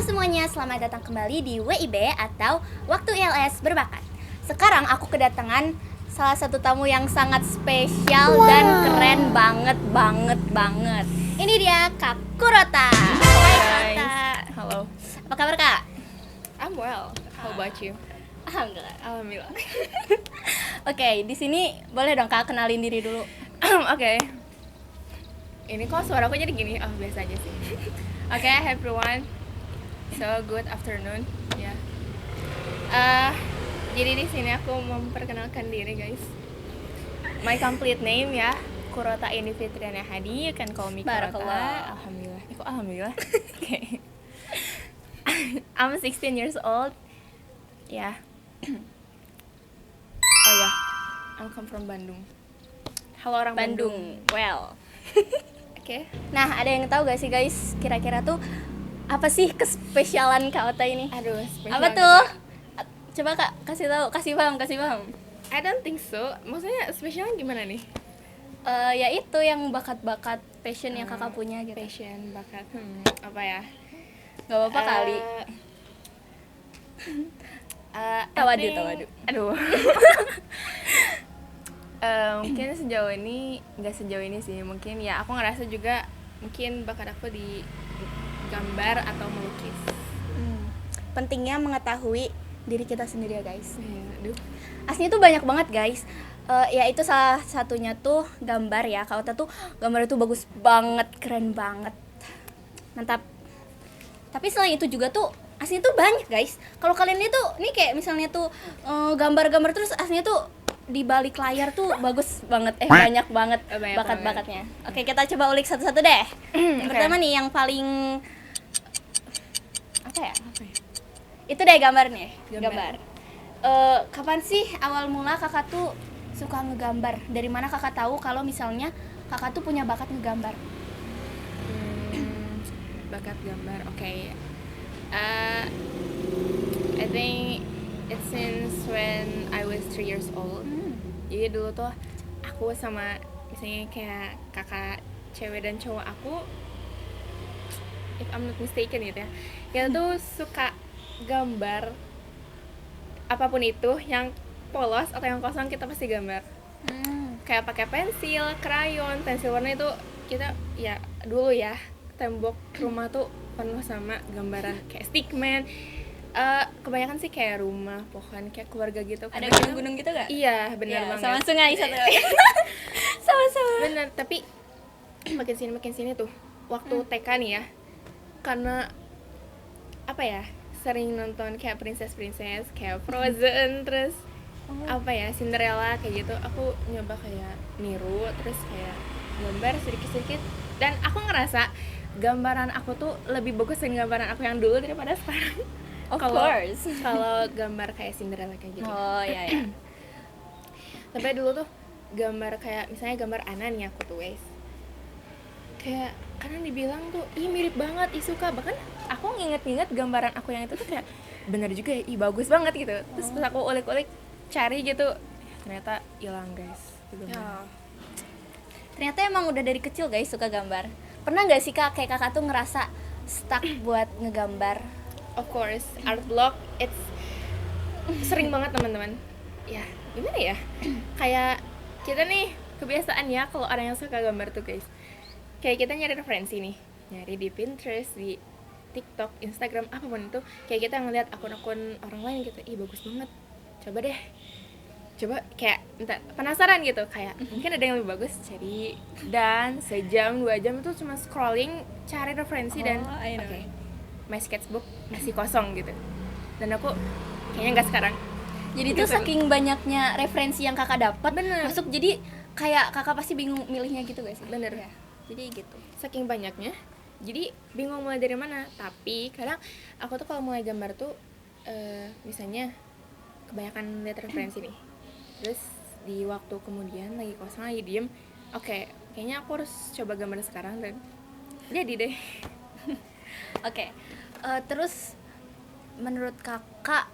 semuanya, selamat datang kembali di WIB atau Waktu ILS Berbakat. Sekarang aku kedatangan salah satu tamu yang sangat spesial dan keren banget. Ini dia Kak Kurota. Hai Kurota. Halo. Apa kabar Kak? I'm well. How about you? Alhamdulillah. Alhamdulillah. Oke, di sini boleh dong Kak kenalin diri dulu. Oke. Ini kok suaraku jadi gini? Oh, biasa aja sih. Oke, everyone. So, good afternoon. Ya. Jadi di sini aku memperkenalkan diri, guys. My complete name ya, Kurota Indi Fitriana Hadi. You can call me Kurota. Barakallah. Alhamdulillah. Kok alhamdulillah? Oke. I'm 16 years old. Ya. Oh ya, I'm come from Bandung. Halo orang Bandung. Well. Oke. Nah, ada yang tahu gak sih guys, kira-kira tuh apa sih kespesialan Kak Ota ini? Aduh, spesial Apa gitu. tuh? Coba Kak, kasih tahu, kasih paham. I don't think so. Maksudnya spesialnya gimana nih? Ya itu yang bakat-bakat passion yang Kakak punya gitu. Passion, bakat. Apa ya? Gak apa-apa kali. Tawadu. Aduh. Mungkin sejauh ini, nggak sejauh ini sih. Mungkin ya aku ngerasa juga mungkin bakat aku di gambar atau melukis. Pentingnya mengetahui diri kita sendiri ya guys. Aduh. Aslinya tuh banyak banget guys. Ya itu salah satunya tuh gambar ya. Kak Ota tuh gambarnya tuh bagus banget, keren banget, mantap. Tapi selain itu juga tuh aslinya tuh banyak guys. Kalau kalian itu nih kayak misalnya tuh gambar-gambar terus aslinya tuh di balik layar tuh bagus banget, banyak banget Banyak bakat-bakatnya. Oke, kita coba ulik satu-satu deh. Yang pertama nih yang paling apa ya? Itu deh gambarnya. Gambar. Kapan sih awal mula Kakak tuh suka ngegambar? Dari mana Kakak tahu kalau misalnya Kakak tuh punya bakat ngegambar? Bakat gambar. Oke. I think it's since when I was 3 years old. Jadi dulu tuh aku sama misalnya kayak kakak cewek dan cowok aku, if I'm not mistaken gitu ya, kita tuh suka gambar apapun itu yang polos atau yang kosong kita pasti gambar. Kayak pakai pensil, krayon, pensil warna itu kita ya dulu ya tembok rumah tuh penuh sama gambaran kayak stickman. Kebanyakan sih kayak rumah, pohon, kayak keluarga gitu. Ada gunung-gunung gitu gak? Iya, benar Ya, banget. sama sungai satu. Sama-sama. Bener, tapi makin sini tuh waktu TK nih ya, karena apa ya, sering nonton kayak princess kayak Frozen, terus apa ya, Cinderella kayak gitu. Aku nyoba kayak niru, terus kayak gambar sedikit-sedikit, dan aku ngerasa gambaran aku tuh lebih bagus dari gambaran aku yang dulu daripada sekarang. Of course. Kalau gambar kayak Cinderella kayak gitu. Oh iya. Tapi dulu tuh gambar kayak misalnya gambar Ana nih aku tuh guys, kayak karena dibilang tuh ih mirip banget, ih suka, bahkan aku nginget gambaran aku yang itu tuh kayak bener juga ya, ih bagus banget gitu. Terus pas aku ulik-ulik cari gitu, ternyata hilang guys gitu. Ternyata emang udah dari kecil guys suka gambar. Pernah nggak sih Kak kayak Kakak tuh ngerasa stuck buat ngegambar? Of course, art block it's sering banget teman-teman. Ya, gimana ya? Kayak kita nih kebiasaan ya kalau orang yang suka gambar tuh guys. Kayak kita nyari referensi nih, nyari di Pinterest, di TikTok, Instagram, apapun itu. Kayak kita ngeliat akun-akun orang lain gitu, ih bagus banget. Coba kayak entah, penasaran gitu, kayak mungkin ada yang lebih bagus, jadi dan sejam 2 jam itu cuma scrolling cari referensi dan oke. My sketchbook masih kosong gitu, dan aku kayaknya nggak sekarang. Jadi tuh saking banyaknya referensi yang Kakak dapat masuk, jadi kayak Kakak pasti bingung milihnya gitu guys. Bener ya. Jadi gitu. Saking banyaknya, jadi bingung mulai dari mana. Tapi kadang aku tuh kalau mulai gambar tuh misalnya kebanyakan lihat referensi nih, terus di waktu kemudian lagi kosong, lagi diem, oke, kayaknya aku harus coba gambar sekarang, dan jadi deh. Oke. Terus menurut Kakak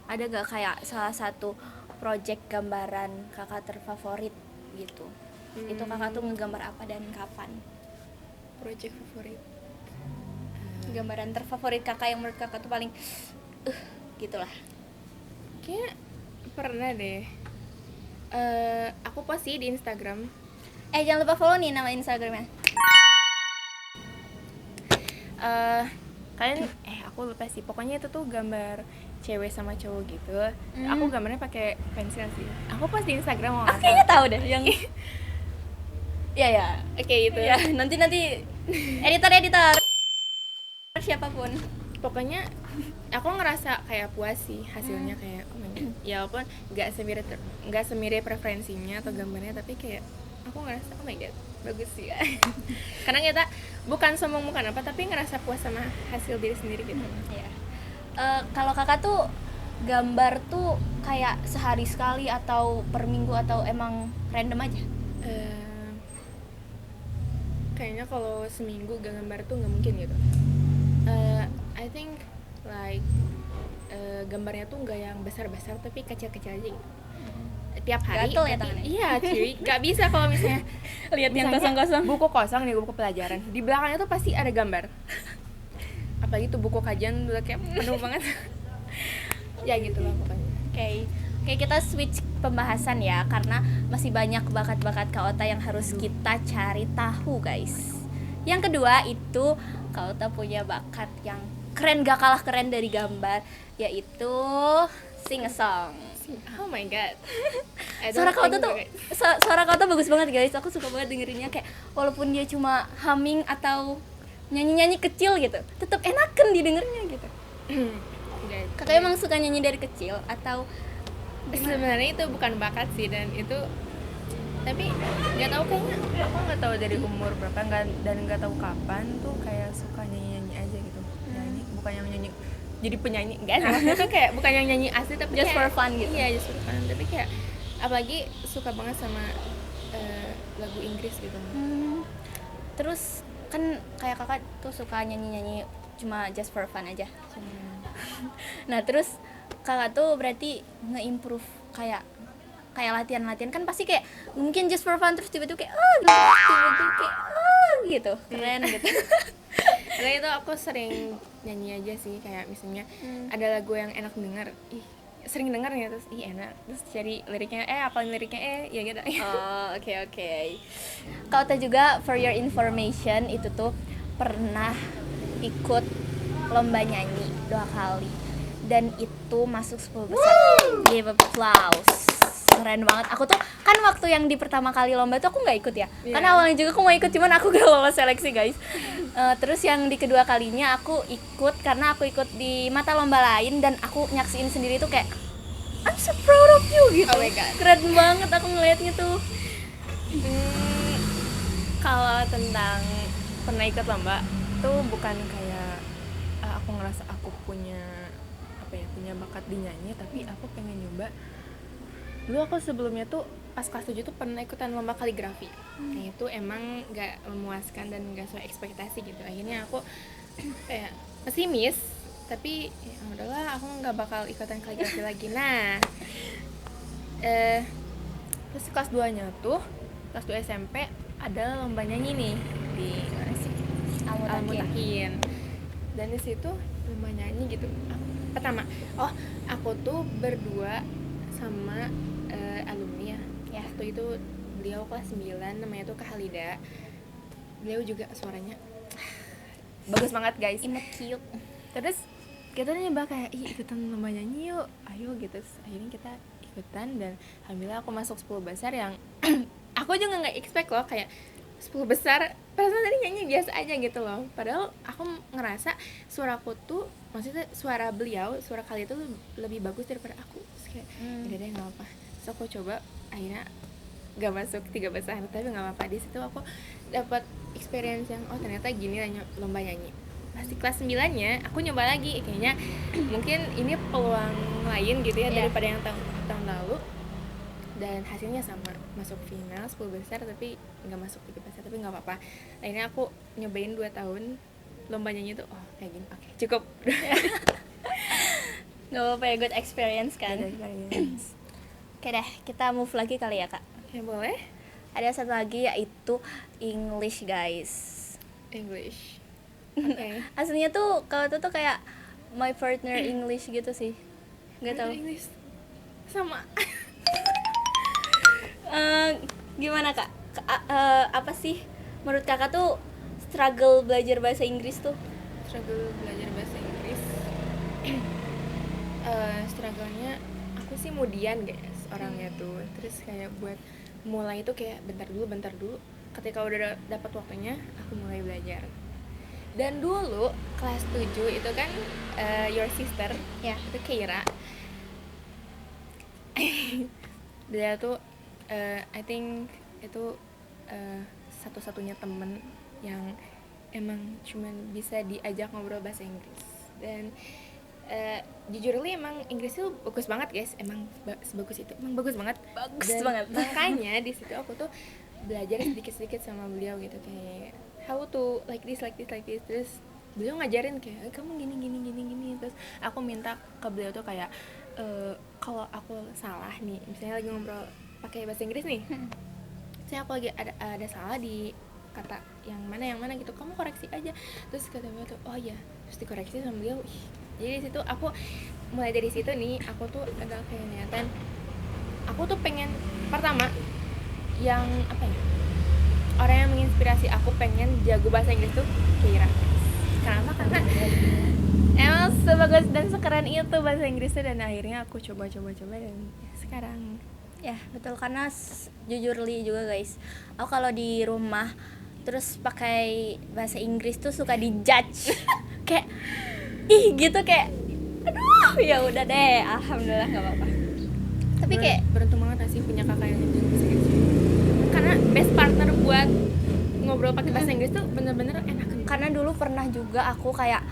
ada gak kayak salah satu project gambaran Kakak terfavorit gitu? Itu Kakak tuh ngegambar apa dan kapan? Project favorit gambaran terfavorit kakak yang menurut kakak tuh paling gitulah. Kayak pernah deh. Aku post sih di Instagram. Jangan lupa follow nih nama Instagramnya. Kalian aku lupa sih. Pokoknya itu tuh gambar cewek sama cowok gitu. Aku gambarnya pakai pensil sih. Aku post di Instagram. Aku kayaknya tahu deh yang ya Oke gitu. ya nanti editor siapapun. Pokoknya aku ngerasa kayak puas sih hasilnya, kayak oh my God. Ya walaupun nggak semirip preferensinya atau gambarnya, tapi kayak aku ngerasa oh my God bagus sih ya. Karena kita bukan sombong bukan apa, tapi ngerasa puas sama hasil diri sendiri gitu. Ya. Kalau kakak tuh gambar tuh kayak sehari sekali atau per minggu atau emang random aja? Kayaknya kalau seminggu gak gambar tuh nggak mungkin gitu. I think like gambarnya tuh nggak yang besar-besar tapi kecil-kecil aja gitu. Tiap hari. Gatel ya tangannya? Iya cuy, nggak bisa kalau misalnya Lihat yang misalnya kosong-kosong. buku kosong nih, buku pelajaran di belakangnya tuh pasti ada gambar. Apalagi tuh buku kajian udah kayak penuh banget. Ya gitulah pokoknya. Oke, kita switch pembahasan ya, karena masih banyak bakat-bakat Kak Ota yang harus kita cari tahu guys. Yang kedua itu Kak Ota punya bakat yang keren gak kalah keren dari gambar, yaitu sing a song. Oh my God. Suara Kak Ota tuh suara Kak Ota bagus banget guys. Aku suka banget dengerinnya, kayak walaupun dia cuma humming atau nyanyi-nyanyi kecil gitu, tetap enakan didengarnya gitu. Kakak emang suka nyanyi dari kecil atau sebenarnya itu bukan bakat sih, dan itu tapi nggak tahu, kayaknya aku nggak tahu dari umur berapa nggak tahu kapan tuh kayak suka nyanyi aja gitu. Nyanyi bukan yang nyanyi jadi penyanyi, enggak sih, maksudnya tuh kayak bukan yang nyanyi asli tapi just kayak, for fun gitu? Iya just for fun, tapi kayak apalagi suka banget sama lagu Inggris gitu. Terus kan kayak kakak tuh suka nyanyi cuma just for fun aja. Nah terus kakak tuh berarti nge-improve kayak latihan kan pasti kayak mungkin just for fun, terus tiba-tiba kayak gitu keren gitu. Karena itu aku sering nyanyi aja sih, kayak misalnya ada lagu yang enak denger, sering denger ya, terus enak, terus cari liriknya, apalin liriknya, ya gitu. Oke. Kak Ota juga for your information itu tuh pernah ikut lomba nyanyi 2 kali dan itu masuk 10 besar. Give applause. Keren banget. Aku tuh kan waktu yang di pertama kali lomba tuh aku nggak ikut ya, karena awalnya juga aku mau ikut cuman aku gak lolos seleksi guys. Terus yang di kedua kalinya aku ikut karena aku ikut di mata lomba lain dan aku nyaksiin sendiri tuh kayak I'm so proud of you gitu. Oh my God. Keren banget aku ngelihatnya tuh. Kalau tentang pernah ikut lomba tuh bukan kayak aku ngerasa aku punya bakat di nyanyi, tapi aku pengen nyoba. Dulu aku sebelumnya tuh pas kelas 7 tuh pernah ikutan lomba kaligrafi. Nah itu emang gak memuaskan dan gak sesuai ekspektasi gitu. Akhirnya aku kayak pesimis, tapi ya udahlah, aku gak bakal ikutan kaligrafi lagi. Nah terus kelas 2 nya tuh, kelas 2 SMP ada lomba nyanyi nih di mana sih? Al-Mutakin. Dan di situ lomba nyanyi gitu. Pertama, aku tuh berdua sama alumni ya. Waktu itu beliau kelas 9, namanya tuh Kak Halida. Beliau juga suaranya bagus banget guys. Cute. Terus kita nyoba kayak ikutan lomba nyanyi yuk, ayo gitu. Akhirnya kita ikutan dan alhamdulillah aku masuk 10 besar yang aku juga nggak expect loh, kayak 10 besar. Perasaan tadi nyanyi biasa aja gitu loh. Padahal aku ngerasa suaraku tuh, maksudnya suara beliau, suara kali itu lebih bagus daripada aku. Terus kayak udah deh nggak apa. Terus aku coba, akhirnya gak masuk 3 besar, tapi nggak apa-apa. Di situ aku dapat experience yang ternyata gini lomba nyanyi. Pasti kelas 9-nya aku nyoba lagi, kayaknya mungkin ini peluang lain gitu ya daripada yang tahun lalu. Dan hasilnya sama, masuk final 10 besar tapi nggak masuk 3 besar, tapi nggak apa-apa. Akhirnya aku nyobain 2 tahun lomba nyanyi tuh, kayak gini, oke, cukup. Gak apa-apa ya, good experience kan. Oke deh, kita move lagi kali ya kak. Ya boleh. Ada satu lagi yaitu English guys. English. Oke. Aslinya tuh kalau tuh kayak my partner English gitu sih. Nggak tahu. English sama. Eh, Gimana kak? Apa sih menurut kakak tuh struggle belajar bahasa Inggris tuh? Struggle belajar bahasa Inggris. Struggle-nya aku sih mudian guys orangnya tuh. Terus kayak buat mulai itu kayak bentar dulu. Ketika udah dapat waktunya, aku mulai belajar. Dan dulu kelas 7 itu kan your sister, Ya. itu Keira. Dia tuh I think itu satu-satunya temen yang emang cuman bisa diajak ngobrol bahasa Inggris. Dan jujur li emang Inggris itu bagus banget guys, emang sebagus itu, emang bagus banget. Bagus Dan banget. makanya di situ aku tuh belajar sedikit-sedikit sama beliau gitu, kayak how to like this. Terus beliau ngajarin kayak kamu gini. Terus aku minta ke beliau tuh kayak kalau aku salah nih, misalnya lagi ngobrol pakai bahasa Inggris nih, saya aku lagi ada salah di kata yang mana gitu, kamu koreksi aja. Terus kata beliau tuh oh ya, terus dikoreksi sama beliau. Jadi di situ aku mulai dari situ nih, aku tuh agak kayak niatan, aku tuh pengen pertama yang apa ya, orang yang menginspirasi aku pengen jago bahasa Inggris tuh Keira. Kenapa? Karena emang sebagus dan sekeren itu bahasa Inggrisnya, dan akhirnya aku coba dan sekarang Ya betul, karena jujur li juga guys, aku kalau di rumah terus pakai bahasa Inggris tuh suka dijudge kayak ih gitu, kayak aduh ya udah deh, alhamdulillah nggak apa-apa. Tapi kayak beruntung banget gak sih punya kakak yang jago bahasa Inggris, karena best partner buat ngobrol pakai bahasa Inggris tuh bener-bener enak. karena dulu pernah juga aku kayak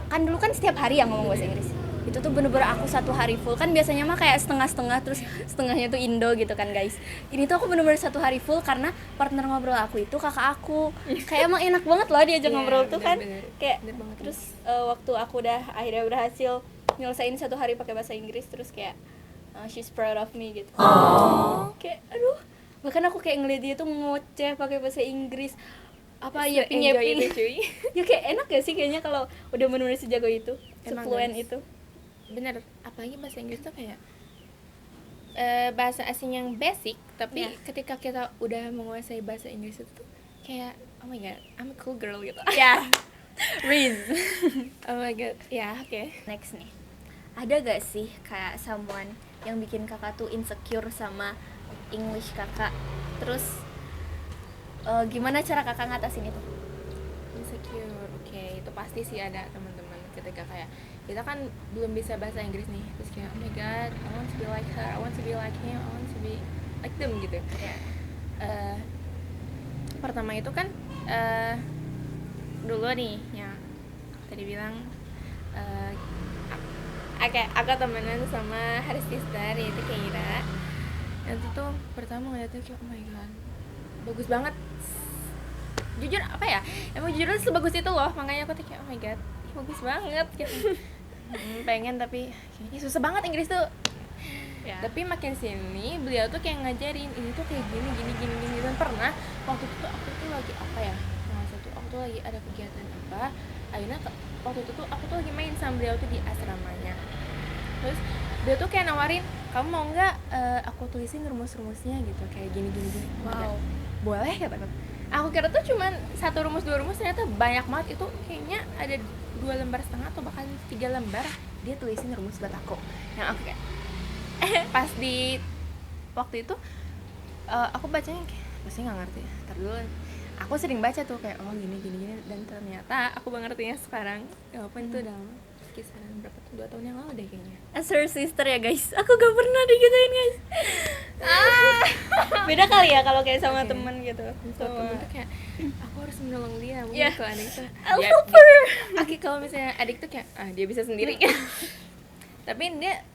kan dulu kan setiap hari yang ngomong bahasa Inggris, itu tuh bener-bener aku 1 hari full. Kan biasanya mah kayak setengah-setengah, terus setengahnya tuh Indo gitu kan guys. Ini tuh aku bener-bener 1 hari full karena partner ngobrol aku itu kakak aku. Kayak emang enak banget loh diajak ngobrol tuh kan. Kayak bener banget. terus waktu aku akhirnya berhasil nyelesain 1 hari pakai bahasa Inggris, terus kayak she's proud of me gitu. Kayak aduh, bahkan aku kayak ngeliat dia tuh ngoceh pakai bahasa Inggris, apa ya enjoy itu cuy. ya kayak enak gak sih kayaknya kalau udah bener-bener sejago itu, Emang, sefluen guys. itu. Bener, apalagi bahasa Inggris tuh kayak bahasa asing yang basic, tapi Ya. ketika kita udah menguasai bahasa Inggris itu tuh kayak oh my god, I'm a cool girl gitu. Ya, Riz. Oh my god, ya oke. Next nih, ada gak sih kayak someone yang bikin kakak tuh insecure sama English kakak? Terus gimana cara kakak ngatasin itu? Insecure, oke, itu pasti sih ada teman-teman ketika kayak kita kan belum bisa bahasa Inggris nih, terus kayak oh my god, I want to be like her, I want to be like him, I want to be like them gitu. Pertama itu kan dulu nih yang tadi bilang aku temenan sama Haris sister, yaitu Keira. Itu tuh pertama ngeliatnya kayak oh my god, bagus banget. Jujur apa ya, emang jujur sebagus itu loh, makanya aku tuh kayak oh my god, bagus banget gitu. Pengen, tapi kayaknya susah banget Inggris tuh. Ya. Tapi makin sini beliau tuh kayak ngajarin ini tuh kayak gini. Dan pernah waktu itu tuh aku tuh lagi apa ya, aku tuh lagi ada kegiatan apa, akhirnya waktu itu tuh aku tuh lagi main sama beliau tuh di asramanya. Terus dia tuh kayak nawarin, kamu mau nggak aku tulisin rumus-rumusnya gitu, kayak gini. Wow. Boleh kataku. Aku kira tuh cuman 1 rumus 2 rumus, ternyata banyak banget. Itu kayaknya ada 2,5 lembar atau bahkan 3 lembar dia tulisin rumus buat aku. Yang aku kayak pas di waktu itu aku bacanya kayak pasti nggak ngerti. Ntar dulu, aku sering baca tuh kayak oh gini, dan ternyata aku mengertinya sekarang. Walaupun itu udah kisaran berapa tuh, 2 tahun yang lalu deh kayaknya. As her sister ya guys, aku gak pernah digituin guys. Beda kali ya kalau kayak sama Oke. temen gitu. Kalau temen tuh kayak aku harus menolong dia, mungkin Yeah. kalau adik tuh I'll help her. Oke, kalau misalnya adik tuh kayak dia bisa sendiri. Tapi dia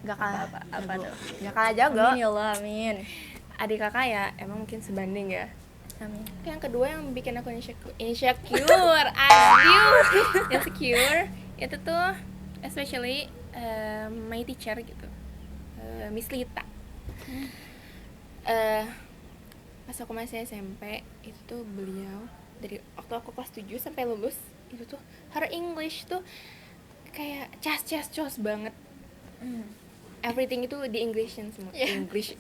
nggak kalah Apa tuh? nggak kalah jago. Amin ya Allah, amin. Adik kakak ya emang mungkin sebanding ya. Amin. Tapi yang kedua yang bikin aku insecure insecure itu tuh especially my teacher gitu, Miss Lita. Pas aku masih SMP itu beliau dari waktu aku kelas 7 sampai lulus itu tuh her English tuh kayak cas banget. Everything itu di Englishin semua. English.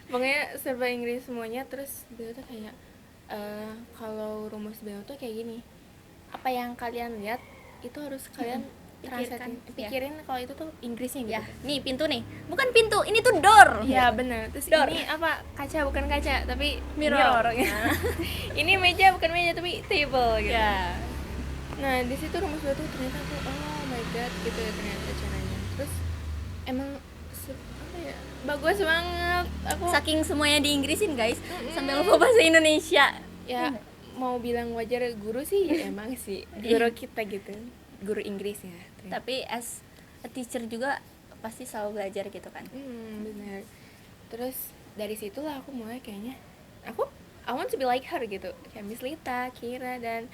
Pokoknya serba Inggris semuanya. Terus beliau tuh kayak kalau rumus beliau tuh kayak gini. Apa yang kalian lihat itu harus kalian pikirin kalau itu tuh Inggrisnya gitu. Ya, nih pintu nih. Bukan pintu, ini tuh door. Iya benar. Terus Door. ini apa? Kaca bukan kaca tapi Mirror. Ini meja bukan meja tapi table gitu. Ya. Nah di situ rumus gue tuh ternyata tuh oh my god gitu ya ternyata caranya. Terus emang apa ya bagus banget. Aku Saking semuanya di Inggrisin guys, sampai lupa bahasa Indonesia. ya mau bilang wajar guru sih ya emang sih guru kita gitu, guru Inggris ya. Tapi as a teacher juga pasti selalu belajar gitu kan. Benar. Terus dari situlah aku mulai kayaknya I want to be like her gitu, kayak Miss Lita, Kira dan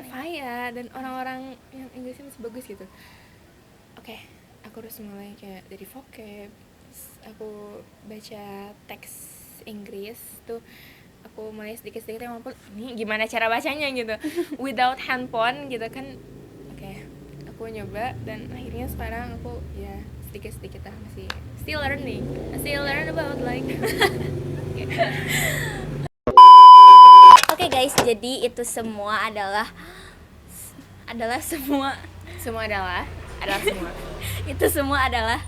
Faya dan orang-orang yang Inggrisnya masih bagus gitu. Oke, aku harus mulai kayak dari vocab. Aku baca teks Inggris tuh aku mulai sedikit-sedikit ya walaupun ini gimana cara bacanya gitu without handphone gitu kan. Oke, aku nyoba dan akhirnya sekarang aku ya sedikit-sedikit lah masih still learning, still learn about like Oke guys, jadi itu semua adalah semua semua adalah semua. itu semua adalah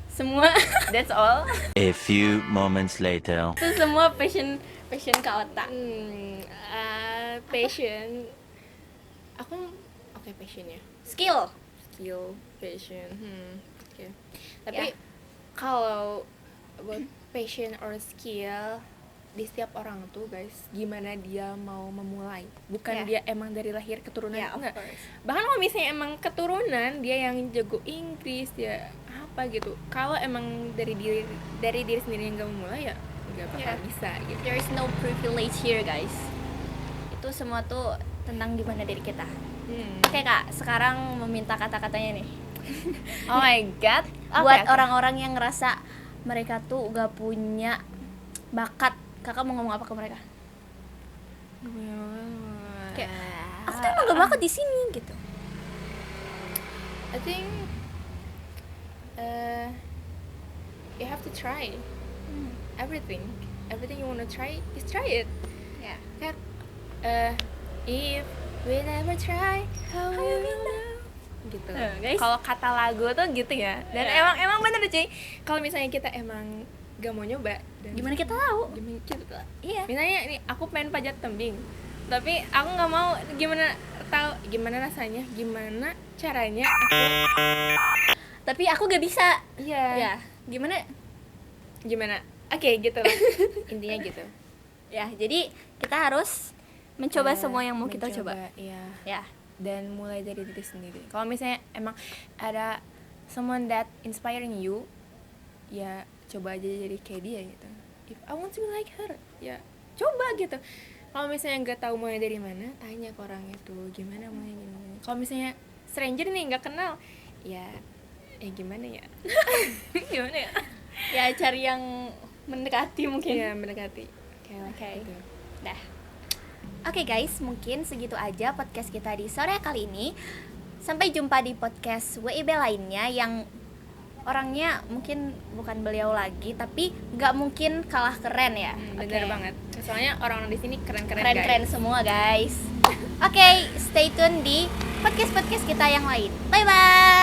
semua That's all. A few moments later. itu semua passion Kak Ota. Passion. Oke, passion ya. Skill. Passion. Oke. Tapi Ya. kalau about passion or skill di setiap orang tuh guys, gimana dia mau memulai. Bukan dia emang dari lahir keturunan Ya, of enggak. course. Bahkan kalau misalnya emang keturunan dia yang jago Inggris ya apa gitu. Kalau emang dari diri sendiri yang gak memulai ya nggak bakal bisa gitu. There is no privilege here guys. Itu semua tuh tentang gimana diri kita. Oke Kak, sekarang meminta kata-katanya nih. Oh my god. Buat orang-orang yang ngerasa mereka tuh gak punya bakat, Kakak mau ngomong apa ke mereka? Kayak aku tuh emang gak bakat di sini gitu. I think you have to try everything you wanna try, just try it. Ya. Kan if we never try, how will we know? Gitu. Guys. Kalau kata lagu tuh gitu ya. Dan emang bener cuy. Kalau misalnya kita emang gak mau nyoba dan Gimana kita tahu? gimana kita Iya. misalnya nih aku pengen pajat tembing tapi aku nggak mau, gimana tahu gimana rasanya, gimana caranya aku Tapi aku gak bisa. iya Ya, gimana? oke gitu lah. Intinya gitu. Ya, jadi kita harus mencoba semua yang mau kita coba. Iya. Ya. Dan mulai dari diri sendiri. Kalau misalnya emang ada someone that inspiring you, ya coba aja jadi kayak dia gitu. If I want to be like her, ya coba gitu. Kalau misalnya nggak tahu mulai dari mana, tanya ke orang itu gimana mulainya. Kalau misalnya stranger nih nggak kenal, ya gimana ya? Gimana ya? Ya cari yang mendekati mungkin. Iya mendekati. Oke. Gitu. Dah. Oke guys, mungkin segitu aja podcast kita di sore kali ini. Sampai jumpa di podcast WIB lainnya yang orangnya mungkin bukan beliau lagi, tapi nggak mungkin kalah keren ya. Bener banget. Soalnya orang-orang di sini keren-keren Keren-keren guys. semua guys. Oke, stay tune di podcast kita yang lain. Bye bye.